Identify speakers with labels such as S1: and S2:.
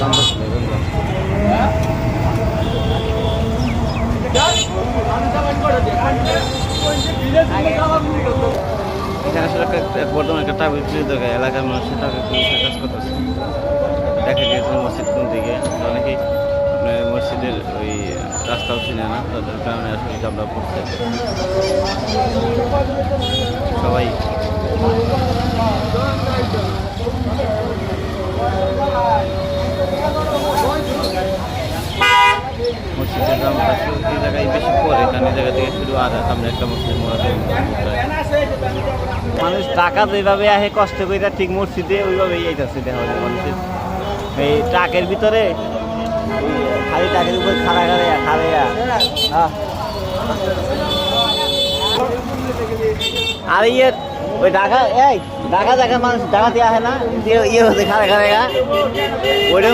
S1: এখানে আসলে বর্তমানে একটা টাকা দরকার, এলাকার মানুষের টাকা কাজ করতেছে। দেখা গিয়েছে মসজিদ কোন দিকে, অনেকেই আপনার মসজিদের ওই রাস্তাও চিনে না, তাদের কারণে আসলে আমরা পড়তে সবাই মসজিদের দামটা এই জায়গায় বেশি পড়ে, কারণ এই জায়গা থেকে শুধু আধা সামনে একটা মসজিদ মানুষ টাকা যেভাবে আসে কষ্ট করে ঠিক মসজিদে ওইভাবেই যাইতেছে। দেখা যায় মানুষের এই ট্রাকের ভিতরে খালি ট্রাকের উপর খাড়া খাড়াইয়া আর ইয়ের ওই ঢাকা ঢাকা মানুষ ঢাকাতে আসে না, ইয়ে হচ্ছে খাড়া খাড়াইয়া ওইরকম